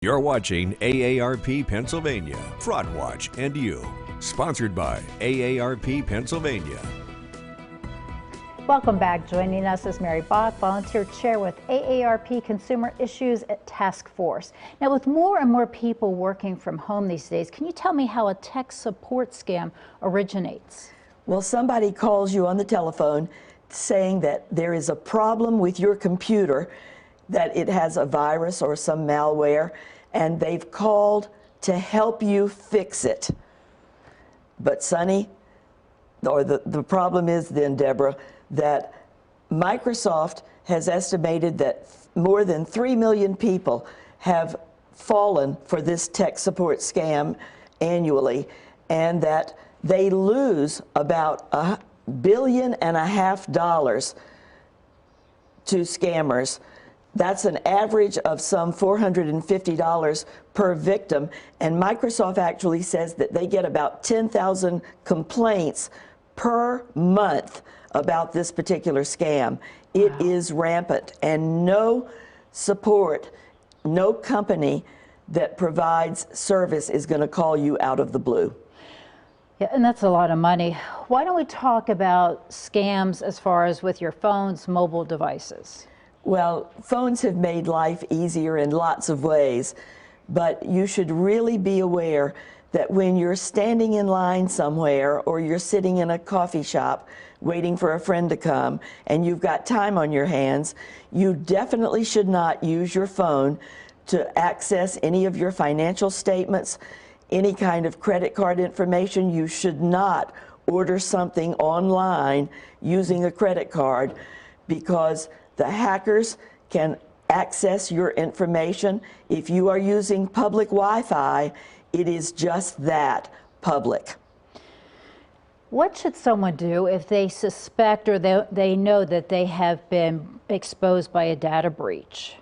You're watching AARP Pennsylvania, Fraudwatch and You, sponsored by AARP Pennsylvania. Welcome back. Joining us is Mary Bach, Volunteer Chair with AARP Consumer Issues Task Force. Now, with more and more people working from home these days, can you tell me how a tech support scam originates? Well, somebody calls you on the telephone saying that there is a problem with your computer, that it has a virus or some malware, and they've called to help you fix it. But Sonny, or the problem is then, Deborah, that Microsoft has estimated that more than 3 million people have fallen for this tech support scam annually, and that they lose about $1.5 billion to scammers. That's an average of some $450 per victim, and Microsoft actually says that they get about 10,000 complaints per month about this particular scam. It is rampant, and no support, no company that provides service is going to call you out of the blue. Yeah, and that's a lot of money. Why don't we talk about scams as far as with your phones, mobile devices? Well, phones have made life easier in lots of ways, but you should really be aware that when you're standing in line somewhere or you're sitting in a coffee shop waiting for a friend to come and you've got time on your hands, you definitely should not use your phone to access any of your financial statements, any kind of credit card information. You should not order something online using a credit card, because the hackers can access your information. If you are using public Wi-Fi, it is just that, public. What should someone do if they suspect or they know that they have been exposed by a data breach?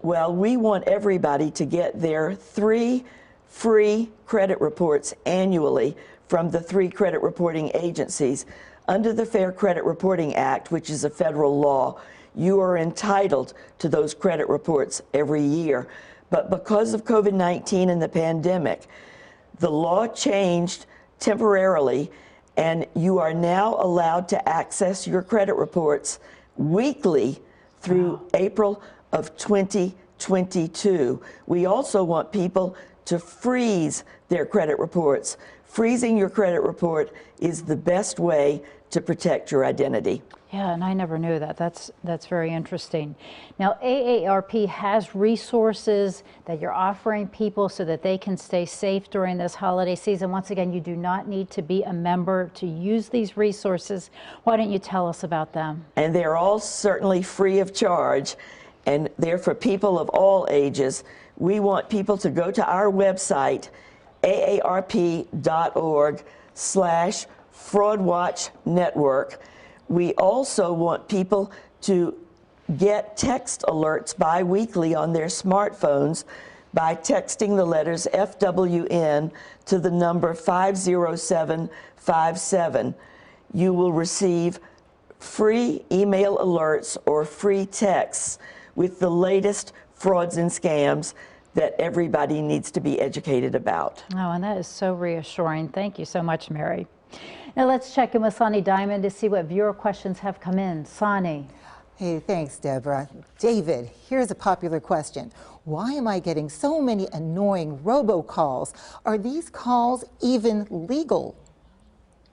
Well, we want everybody to get their 3 free credit reports annually from the 3 credit reporting agencies. Under the Fair Credit Reporting Act, which is a federal law, you are entitled to those credit reports every year. But because of COVID-19 and the pandemic, the law changed temporarily, and you are now allowed to access your credit reports weekly through April of 2022. We also want people to freeze their credit reports. Freezing your credit report is the best way to protect your identity. Yeah, and I never knew that. That's very interesting. Now, AARP has resources that you're offering people so that they can stay safe during this holiday season. Once again, you do not need to be a member to use these resources. Why don't you tell us about them? And they're all certainly free of charge, and they're for people of all ages. We want people to go to our website, aarp.org/fraudwatchnetwork. We also want people to get text alerts bi-weekly on their smartphones by texting the letters FWN to the number 50757. You will receive free email alerts or free texts with the latest frauds and scams that everybody needs to be educated about. Oh, and that is so reassuring. Thank you so much, Mary. Now let's check in with Sonny Diamond to see what viewer questions have come in. Sonny. Hey, thanks, Deborah. David, here's a popular question. Why am I getting so many annoying robocalls? Are these calls even legal?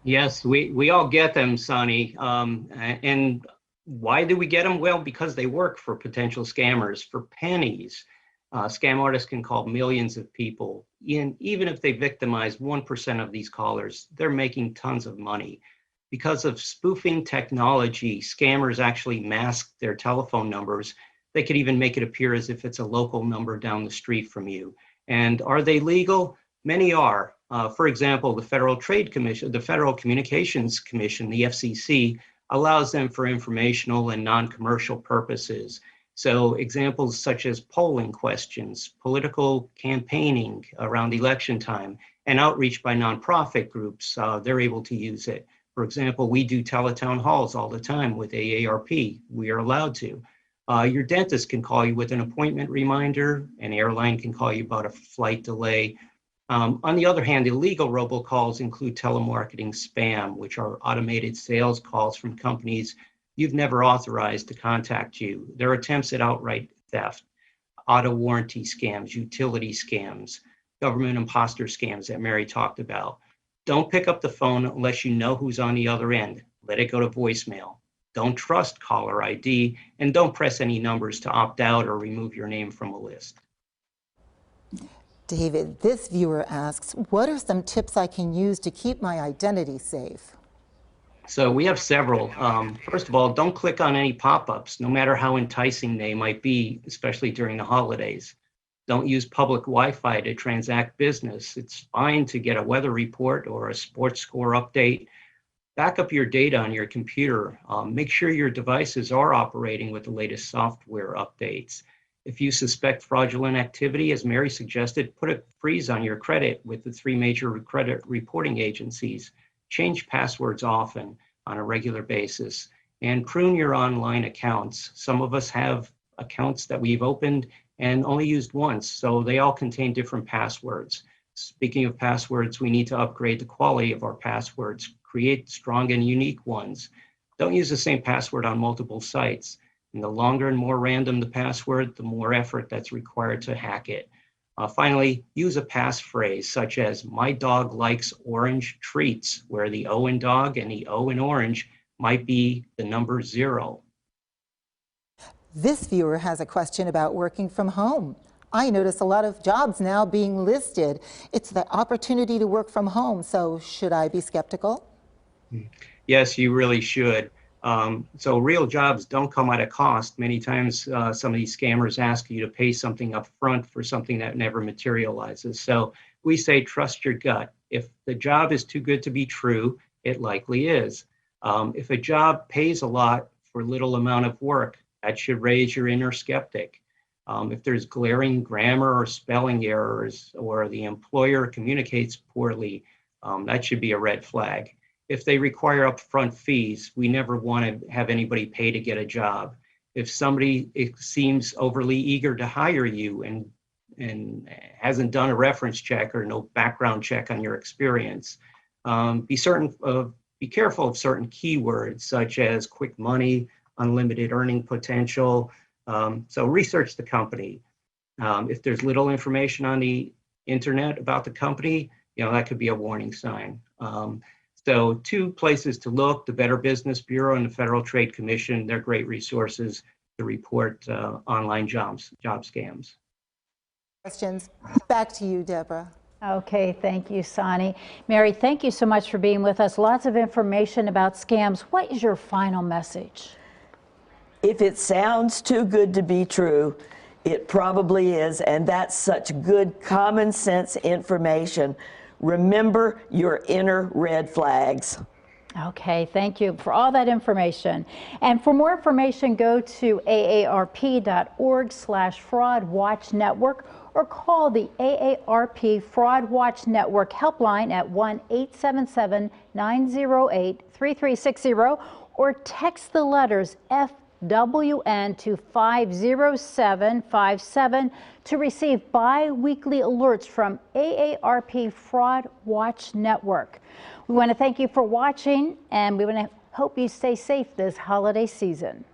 Yes, we all get them, Sonny. And why do we get them? Well, because they work for potential scammers for pennies. Scam artists can call millions of people. Even if they victimize 1% of these callers, they're making tons of money. Because of spoofing technology, scammers actually mask their telephone numbers. They could even make it appear as if it's a local number down the street from you. And are they legal? Many are. For example, the Federal Trade Commission, the Federal Communications Commission, the FCC, allows them for informational and non-commercial purposes. So examples such as polling questions, political campaigning around election time, and outreach by nonprofit groups, they're able to use it. For example, we do teletown halls all the time with AARP. We are allowed to. Your dentist can call you with an appointment reminder. An airline can call you about a flight delay. On the other hand, illegal robocalls include telemarketing spam, which are automated sales calls from companies you've never authorized to contact you. They're attempts at outright theft, auto warranty scams, utility scams, government imposter scams that Mary talked about. Don't pick up the phone unless you know who's on the other end. Let it go to voicemail. Don't trust caller ID, and don't press any numbers to opt out or remove your name from a list. David, this viewer asks, what are some tips I can use to keep my identity safe? So we have several. First of all, don't click on any pop-ups, no matter how enticing they might be, especially during the holidays. Don't use public Wi-Fi to transact business. It's fine to get a weather report or a sports score update. Back up your data on your computer. Make sure your devices are operating with the latest software updates. If you suspect fraudulent activity, as Mary suggested, put a freeze on your credit with the 3 major credit reporting agencies. Change passwords often on a regular basis, and prune your online accounts. Some of us have accounts that we've opened and only used once, so they all contain different passwords. Speaking of passwords, we need to upgrade the quality of our passwords, create strong and unique ones. Don't use the same password on multiple sites. And the longer and more random the password, the more effort that's required to hack it. Finally, use a passphrase such as, "My dog likes orange treats," where the O in dog and the O in orange might be the number 0. This viewer has a question about working from home. I notice a lot of jobs now being listed. It's the opportunity to work from home, so should I be skeptical? Yes, you really should. So real jobs don't come at a cost. Many times some of these scammers ask you to pay something up front for something that never materializes. So we say trust your gut. If the job is too good to be true, it likely is. If a job pays a lot for little amount of work, that should raise your inner skeptic. If there's glaring grammar or spelling errors, or the employer communicates poorly, that should be a red flag. If they require upfront fees, we never want to have anybody pay to get a job. If somebody seems overly eager to hire you and hasn't done a reference check or no background check on your experience, be careful of certain keywords such as quick money, unlimited earning potential. So research the company. If there's little information on the internet about the company, that could be a warning sign. So 2 places to look: the Better Business Bureau and the Federal Trade Commission. They're great resources to report online job scams. Questions? Back to you, Deborah. Okay, thank you, Sonny. Mary, thank you so much for being with us. Lots of information about scams. What is your final message? If it sounds too good to be true, it probably is, and that's such good common sense information. Remember your inner red flags. Okay, thank you for all that information. And for more information, go to aarp.org/fraudwatch network or call the AARP Fraudwatch Network helpline at 1-877-908-3360 or text the letters FWN to 50757 to receive bi-weekly alerts from AARP Fraudwatch Network. We want to thank you for watching, and we want to hope you stay safe this holiday season.